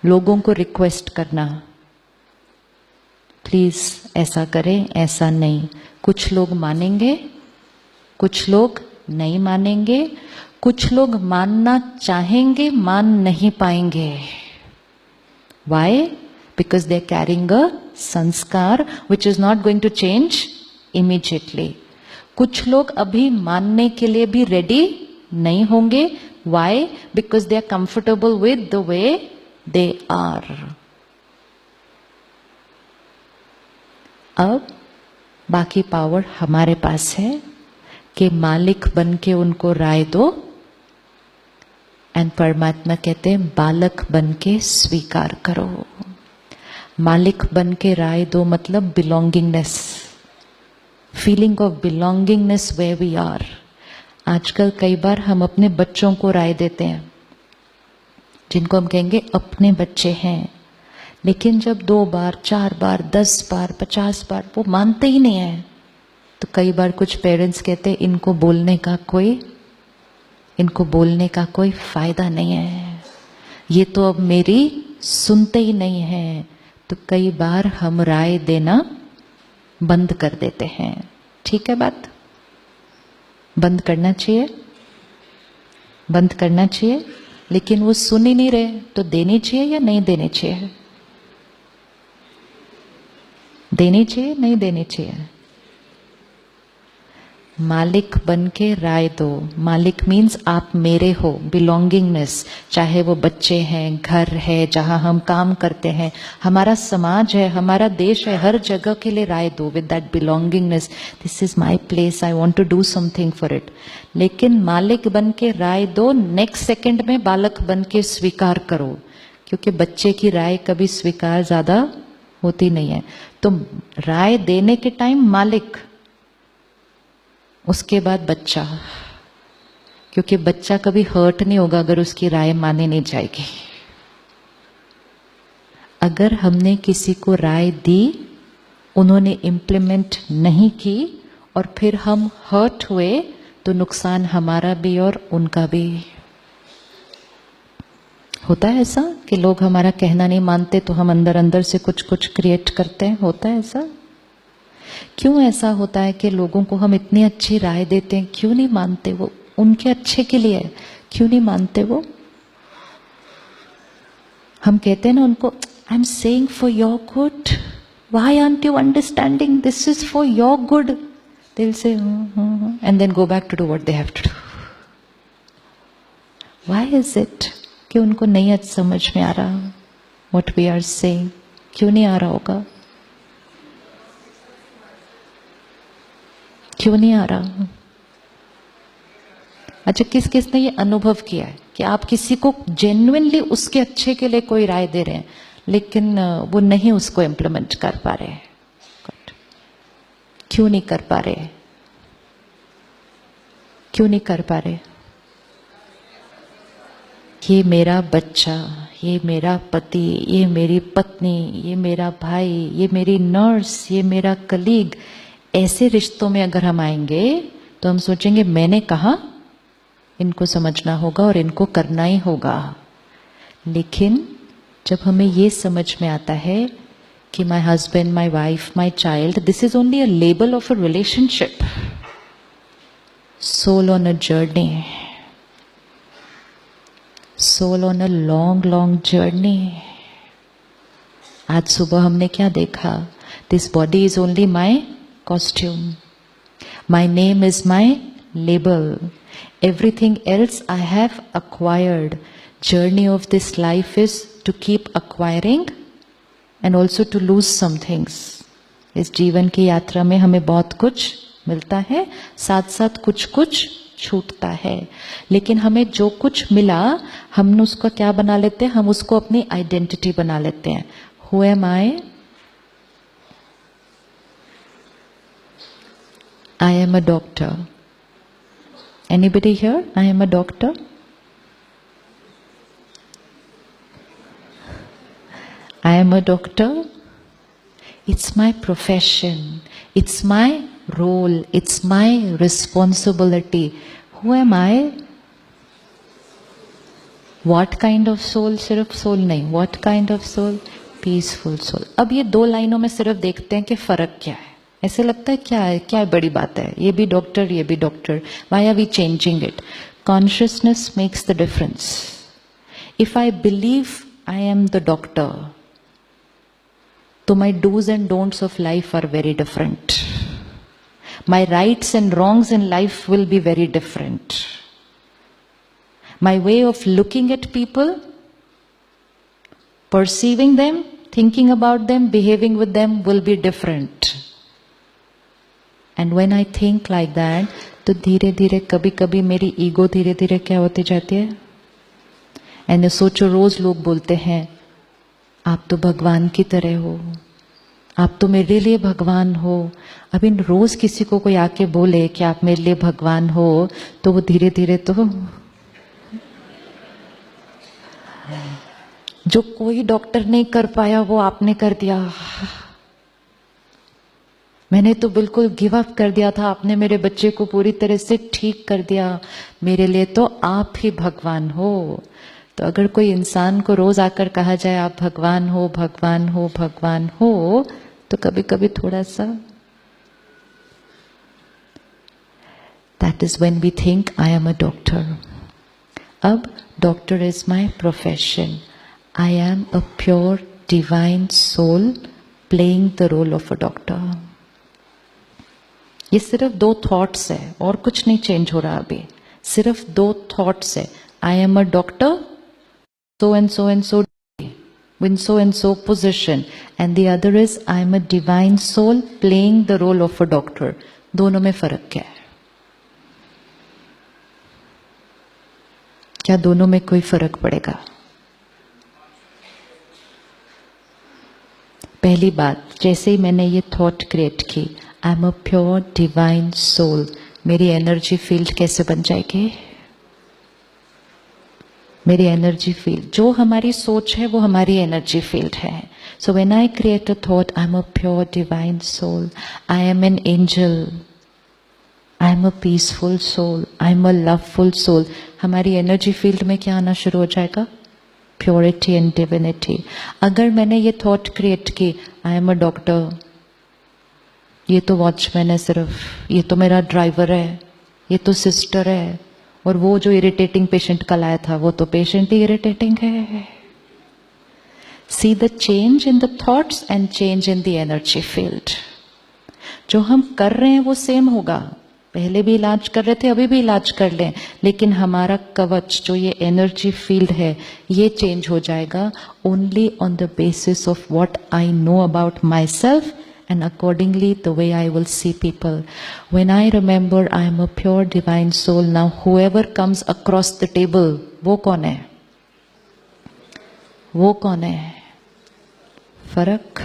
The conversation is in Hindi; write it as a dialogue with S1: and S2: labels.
S1: लोगों को रिक्वेस्ट करना, प्लीज ऐसा करें, ऐसा नहीं। कुछ लोग मानेंगे, कुछ लोग नहीं मानेंगे, कुछ लोग मानना चाहेंगे, मान नहीं पाएंगे। Why? Because they are carrying a संस्कार which is not going to change immediately. कुछ लोग अभी मानने के लिए भी रेडी नहीं होंगे। Why? Because they are comfortable with the way they are. अब बाकी पावर हमारे पास है कि मालिक बन के उनको राय दो। एंड परमात्मा कहते हैं बालक बन के स्वीकार करो। मालिक बन के राय दो मतलब belongingness, feeling of belongingness way we are. आजकल कई बार हम अपने बच्चों को राय देते हैं, जिनको हम कहेंगे अपने बच्चे हैं, लेकिन जब 2 बार 4 बार 10 बार 50 बार वो मानते ही नहीं है, तो कई बार कुछ पेरेंट्स कहते हैं इनको बोलने का कोई फायदा नहीं है, ये तो अब मेरी सुनते ही नहीं है। तो कई बार हम राय देना बंद कर देते हैं। ठीक है बात? बंद करना चाहिए, बंद करना चाहिए। लेकिन वो सुन ही नहीं रहे तो देनी चाहिए या नहीं देनी चाहिए? देनी चाहिए, नहीं देनी चाहिए? मालिक बन के राय दो। मालिक मीन्स आप मेरे हो, बिलोंगिंगनेस। चाहे वो बच्चे हैं, घर है जहां हम काम करते हैं, हमारा समाज है, हमारा देश है, हर जगह के लिए राय दो with that belongingness. This is my place, I want to do something for it. लेकिन मालिक बन के राय दो, नेक्स्ट सेकंड में बालक बन के स्वीकार करो, क्योंकि बच्चे की राय कभी स्वीकार ज्यादा होती नहीं है। तो राय देने के टाइम मालिक, उसके बाद बच्चा, क्योंकि बच्चा कभी हर्ट नहीं होगा अगर उसकी राय मानी नहीं जाएगी। अगर हमने किसी को राय दी, उन्होंने इम्प्लीमेंट नहीं की और फिर हम हर्ट हुए, तो नुकसान हमारा भी और उनका भी। होता है ऐसा कि लोग हमारा कहना नहीं मानते तो हम अंदर अंदर से कुछ कुछ क्रिएट करते हैं। होता है ऐसा? क्यों ऐसा होता है कि लोगों को हम इतनी अच्छी राय देते हैं, क्यों नहीं मानते? वो उनके अच्छे के लिए है, क्यों नहीं मानते वो? हम कहते हैं ना उनको, I am saying for your good, why aren't you understanding, this is for your good. They will say and then go back to do what they have to do. Why is it कि उनको नहीं समझ में आ रहा व्हाट वी आर सेइंग? क्यों नहीं आ रहा होगा? क्यों नहीं आ रहा? अच्छा, किस किस ने ये अनुभव किया है कि आप किसी को जेन्युइनली उसके अच्छे के लिए कोई राय दे रहे हैं, लेकिन वो नहीं उसको इम्प्लीमेंट कर पा रहे? क्यों नहीं कर पा रहे? क्यों नहीं कर पा रहे? ये मेरा बच्चा, ये मेरा पति, ये मेरी पत्नी, ये मेरा भाई, ये मेरी नर्स, ये मेरा कलीग, ऐसे रिश्तों में अगर हम आएंगे तो हम सोचेंगे मैंने कहा, इनको समझना होगा और इनको करना ही होगा। लेकिन जब हमें ये समझ में आता है कि my husband, my wife, my child, this is only a label of a relationship, soul on a journey, soul on a long long journey. आज सुबह हमने क्या देखा? This body is only my costume. My name is my label. Everything else I have acquired. Journey of this life is to keep acquiring and also to lose some things. इस जीवन की यात्रा में हमें बहुत कुछ मिलता है, साथ साथ कुछ कुछ छूटता है। लेकिन हमें जो कुछ मिला, हम उसको क्या बना लेते हैं? हम उसको अपनी आइडेंटिटी बना लेते हैं। Who am I? I am a doctor. Anybody here? I am a doctor. I am a doctor. It's my profession. It's my role. It's my responsibility. Who am I? What kind of soul? सिर्फ soul नहीं. What kind of soul? Peaceful soul. अब ये दो लाइनों में सिर्फ देखते हैं कि फर्क क्या है. ऐसे लगता है क्या बड़ी बात है, ये भी डॉक्टर ये भी doctor. Why are we changing it? Consciousness makes the difference. If I believe I am the doctor, so my do's and don'ts of life are very different. My rights and wrongs in life will be very different. My way of looking at people, perceiving them, thinking about them, behaving with them will be different. And when I think like that, तो धीरे धीरे कभी कभी मेरी ईगो धीरे धीरे क्या होती जाती है. एंड सोचो, रोज लोग बोलते हैं आप तो भगवान की तरह हो, आप तो मेरे लिए भगवान हो. अभी रोज किसी को कोई आके बोले कि आप मेरे लिए भगवान हो, तो वो धीरे धीरे तो जो कोई डॉक्टर नहीं कर पाया वो आपने कर दिया. मैंने तो बिल्कुल गिव अप कर दिया था, आपने मेरे बच्चे को पूरी तरह से ठीक कर दिया. मेरे लिए तो आप ही भगवान हो. तो अगर कोई इंसान को रोज आकर कहा जाए आप भगवान हो भगवान हो भगवान हो, तो कभी कभी थोड़ा सा that is when we think I am a doctor. अब doctor is my profession. I am a pure divine soul playing the role of a doctor. ये सिर्फ दो थॉट्स है और कुछ नहीं चेंज हो रहा अभी. सिर्फ दो थॉट्स है. I am a doctor, so and so and so, in so and so position, and the other is I am a divine soul playing the role of a doctor. दोनों में फर्क क्या है? क्या दोनों में कोई फर्क पड़ेगा? पहली बात, जैसे ही मैंने ये थॉट क्रिएट की I am a pure divine soul, मेरी एनर्जी फील्ड कैसे बन जाएगी? मेरी एनर्जी फील्ड, जो हमारी सोच है वो हमारी एनर्जी फील्ड है. So when I create a thought I am a pure divine soul, I am an angel, I am a peaceful soul, I am a loveful soul, हमारी एनर्जी फील्ड में क्या आना शुरू हो जाएगा? Purity and divinity. अगर मैंने ये थॉट क्रिएट की आई एम अ डॉक्टर, ये तो वॉचमैन है सिर्फ, ये तो मेरा ड्राइवर है, ये तो सिस्टर है, और वो जो इरिटेटिंग पेशेंट कल आया था वो तो पेशेंट ही इरिटेटिंग है. See the change in the thoughts and change in the energy field. जो हम कर रहे हैं वो सेम होगा. पहले भी इलाज कर रहे थे, अभी भी इलाज कर लें, लेकिन हमारा कवच जो ये एनर्जी फील्ड है ये चेंज हो जाएगा only on the basis of what I know about my self and accordingly the way I will see people. When I remember I am a pure divine soul, now whoever comes across the table, वो कौन है? वो कौन है? फर्क